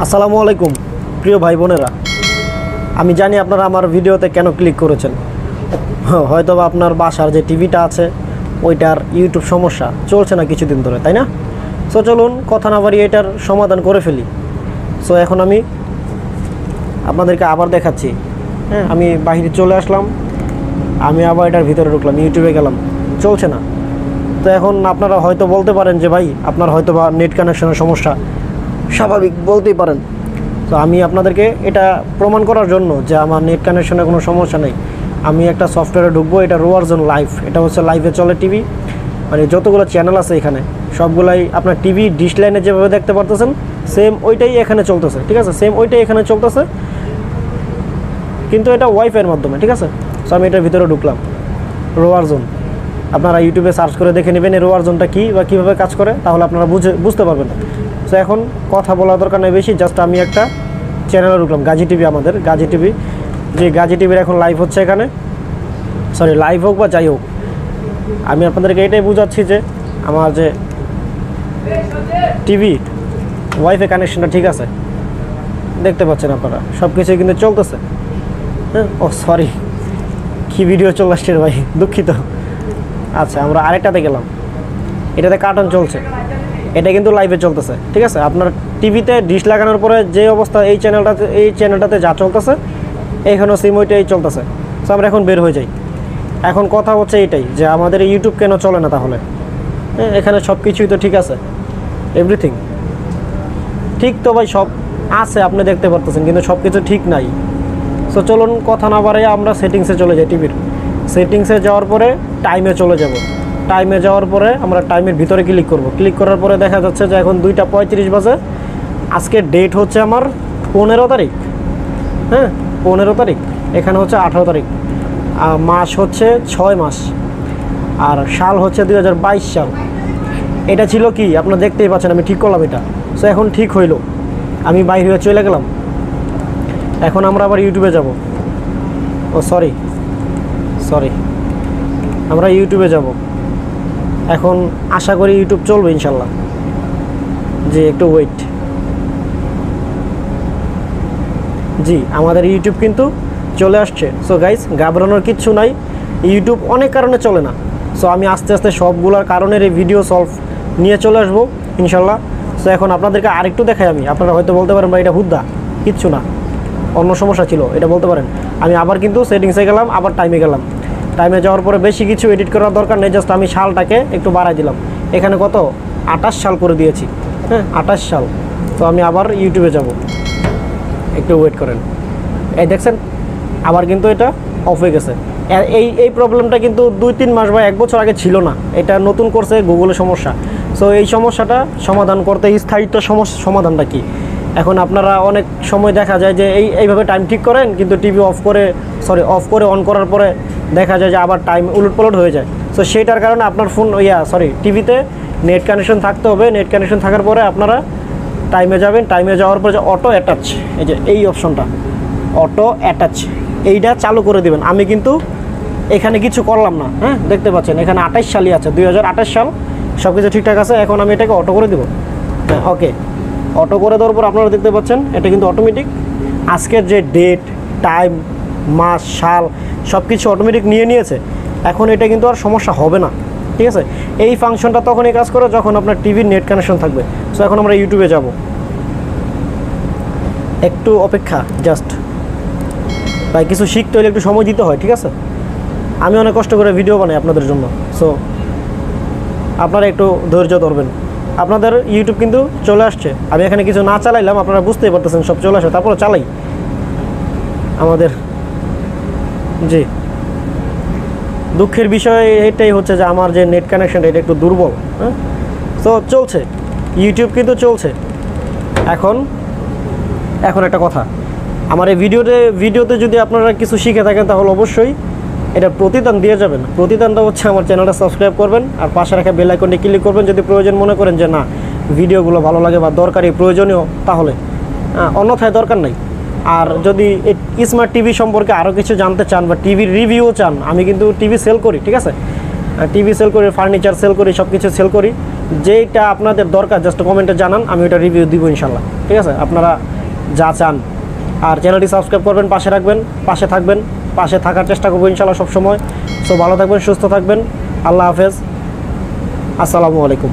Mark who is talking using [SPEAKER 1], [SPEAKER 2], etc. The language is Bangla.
[SPEAKER 1] আসসালামু আলাইকুম প্রিয় ভাই বোনেরা, আমি জানি আপনারা আমার ভিডিওতে কেন ক্লিক করেছেন। হয়তো বা আপনার বাসার যে টিভিটা আছে ওইটার ইউটিউব সমস্যা চলছে না কিছুদিন ধরে, তাই না? সো চলুন কথা না বাড়িয়ে এটার সমাধান করে ফেলি। সো এখন আমি আপনাদেরকে আবার দেখাচ্ছি। হ্যাঁ, আমি বাইরে চলে আসলাম, আমি আবার এটার ভিতরে ঢুকলাম, ইউটিউবে গেলাম, চলছে না। তো এখন আপনারা হয়তো বলতে পারেন যে ভাই আপনার হয়তো বা নেট কানেকশনের সমস্যা, স্বাভাবিক বলতেই পারেন। তো আমি আপনাদেরকে এটা প্রমাণ করার জন্য যে আমার নেট কানেকশনে কোনো সমস্যা নেই, আমি একটা সফটওয়্যারে ঢুকবো। এটা রোয়ারজন লাইভ, এটা হচ্ছে লাইভে চলে টিভি, মানে যতগুলো চ্যানেল আছে এখানে সবগুলাই আপনার টিভি ডিশ লাইনে যেভাবে দেখতে পারতেছেন সেম ওইটাই এখানে চলতেছে, ঠিক আছে? সেম ওইটাই এখানে চলতেছে, কিন্তু এটা ওয়াইফাইয়ের মাধ্যমে, ঠিক আছে? সো আমি এটার ভিতরে ঢুকলাম, রোয়ারজন। আপনারা ইউটিউবে সার্চ করে দেখে নেবেন এই রোয়ারজনটা কী বা কীভাবে কাজ করে, তাহলে আপনারা বুঝতে পারবেন। সো এখন কথা বলার দরকার নেই বেশি, জাস্ট আমি একটা চ্যানেলে ঢুকলাম, গাজী টিভি, আমাদের গাজী টিভি। যে গাজী টিভির এখন লাইভ হচ্ছে এখানে, সরি লাইভ হোক বা যাই হোক, আমি আপনাদেরকে এটাই বোঝাচ্ছি যে আমার যে টিভি ওয়াইফাই কানেকশনটা ঠিক আছে, দেখতে পাচ্ছেন আপনারা, সব কিছুই কিন্তু চলতেছে। হ্যাঁ, ও সরি, কী ভিডিও চলে আসছে ভাই, দুঃখিত। আচ্ছা, আমরা আরেকটাতে গেলাম, এটাতে কার্টুন চলছে, এটা কিন্তু লাইভে চলতেছে, ঠিক আছে? আপনার টিভিতে ডিশ লাগানোর পরে যে অবস্থা এই চ্যানেলটাতে যা চলতেছে এইখানেও সিম ওইটাই চলতেছে। সো আমরা এখন বের হয়ে যাই। এখন কথা হচ্ছে এইটাই যে আমাদের ইউটিউব কেন চলে না তাহলে? হ্যাঁ, এখানে সব কিছুই তো ঠিক আছে, এভরিথিং ঠিক তো ভাই, সব আছে আপনি দেখতে পারতেছেন, কিন্তু সব কিছু ঠিক নাই। সো চলুন কথা না বাড়াই আমরা সেটিংসে চলে যাই। টিভির সেটিংসে যাওয়ার পরে টাইমে চলে যাব। টাইমে যাওয়ার পরে আমরা টাইমের ভিতরে ক্লিক করব। ক্লিক করার পরে দেখা যাচ্ছে যে এখন 2:35 বাজে। আজকের ডেট হচ্ছে আমার 15 তারিখ। হ্যাঁ, 15 তারিখ, এখানে হচ্ছে 18 তারিখ। মাস হচ্ছে 6 মাস, আর সাল হচ্ছে 2022 সাল। এটা ছিল কি আপনারা দেখতেই পাচ্ছেন, আমি ঠিক করলাম এটা। সো এখন ঠিক হইল, আমি বাইরে হয়ে চলে গেলাম। এখন আমরা আবার ইউটিউবে যাব। ও সরি, আমরা ইউটিউবে যাব। এখন আশা করি ইউটিউব চলবে ইনশাল্লাহ। জি, একটু ওয়েট। জি, আমাদের ইউটিউব কিন্তু চলে আসছে। সো গাইস, ঘাবড়ানোর কিচ্ছু নাই, ইউটিউব অনেক কারণে চলে না। সো আমি আস্তে আস্তে সবগুলোর কারণের এই ভিডিও সলভ নিয়ে চলে আসবো ইনশাল্লাহ। সো এখন আপনাদেরকে আরেকটু দেখাই আমি। আপনারা হয়তো বলতে পারেন বা এটা হুদ্দা, কিচ্ছু না, অন্য সমস্যা ছিল, এটা বলতে পারেন। আমি আবার কিন্তু সেটিংসে গেলাম, আবার টাইমে গেলাম। টাইমে যাওয়ার পরে বেশি কিছু এডিট করার দরকার নেই, জাস্ট আমি সালটাকে একটু বাড়াই দিলাম। এখানে কত 28 সাল করে দিয়েছি। হ্যাঁ, 28 সাল। তো আমি আবার ইউটিউবে যাব, একটু ওয়েট করেন। এই দেখছেন আবার কিন্তু এটা অফ হয়ে গেছে। এই প্রবলেমটা কিন্তু 2-3 মাস বা 1 বছর আগে ছিল না, এটা নতুন করছে গুগলের সমস্যা। সো এই সমস্যাটা সমাধান করতে স্থায়িত্ব সমাধানটা কি? এখন আপনারা অনেক সময় দেখা যায় যে এইভাবে টাইম ঠিক করেন, কিন্তু টিভি অফ করে অন করার পরে দেখা যায় যে আবার টাইম উলটপালট হয়ে যায়। সো সেটার কারণে আপনার ফোন টিভিতে নেট কানেকশন থাকতে হবে। নেট কানেকশন থাকার পরে আপনারা টাইমে যাবেন। টাইমে যাওয়ার পরে যে অটো অ্যাটাচ, এই যে এই অপশনটা অটো অ্যাটাচ, এইটা চালু করে দেবেন। আমি কিন্তু এখানে কিছু করলাম না। হ্যাঁ, দেখতে পাচ্ছেন এখানে 28 সালই আছে, 2028 সাল, সব কিছু ঠিকঠাক আছে। এখন আমি এটাকে অটো করে দেবো। হ্যাঁ, ওকে, অটো করে দেওয়ার পর আপনারা দেখতে পাচ্ছেন এটা কিন্তু অটোমেটিক আজকের যে ডেট, টাইম, মাস, সাল সব কিছু অটোমেটিক নিয়েছে। এখন এটা কিন্তু আর সমস্যা হবে না, ঠিক আছে? এই ফাংশনটা তখনই কাজ করে যখন আপনার টিভির নেট কানেকশন থাকবে। সো এখন আমরা ইউটিউবে যাব, একটু অপেক্ষা জাস্ট, তাই কিছু শিখতে হলে একটু সময় দিতে হয়, ঠিক আছে? আমি অনেক কষ্ট করে ভিডিও বানাই আপনাদের জন্য। সো আপনারা একটু ধৈর্য ধরবেন। আপনাদের ইউটিউব কিন্তু চলে আসছে। আমি এখানে কিছু না চালাইলাম, আপনারা বুঝতেই পারতেছেন সব চলে আসে, তারপরে চালাই আমাদের। জি, দুঃখের বিষয় এটাই হচ্ছে যে আমার যে নেট কানেকশনটা এটা একটু দুর্বল। হ্যাঁ, তো চলছে, ইউটিউব কিন্তু চলছে। এখন একটা কথা, আমার এই ভিডিওতে যদি আপনারা কিছু শিখে থাকেন তাহলে অবশ্যই এটা প্রতিদান দিয়ে যাবেন। প্রতিদানটা হচ্ছে আমার চ্যানেলটা সাবস্ক্রাইব করবেন আর পাশে রাখা বেল আইকনটি ক্লিক করবেন যদি প্রয়োজন মনে করেন যে না ভিডিওগুলো ভালো লাগে বা দরকারি প্রয়োজনীয়, তাহলে অন্যথায় দরকার নাই। আর যদি স্মার্ট টিভি সম্পর্কে আরও কিছু জানতে চান বা টিভির রিভিউ চান, আমি কিন্তু টিভি সেল করি, ঠিক আছে? টিভি সেল করি, ফার্নিচার সেল করি, সব কিছু সেল করি। যেইটা আপনাদের দরকার জাস্ট কমেন্টে জানান, আমি ওটা রিভিউ দিব ইনশাল্লাহ। ঠিক আছে, আপনারা যা চান। আর চ্যানেলটি সাবস্ক্রাইব করবেন, পাশে রাখবেন, পাশে থাকবেন, পাশে থাকার চেষ্টা করবো ইনশাল্লাহ সবসময়। সো ভালো থাকবেন, সুস্থ থাকবেন, আল্লাহ হাফেজ, আসসালামু আলাইকুম।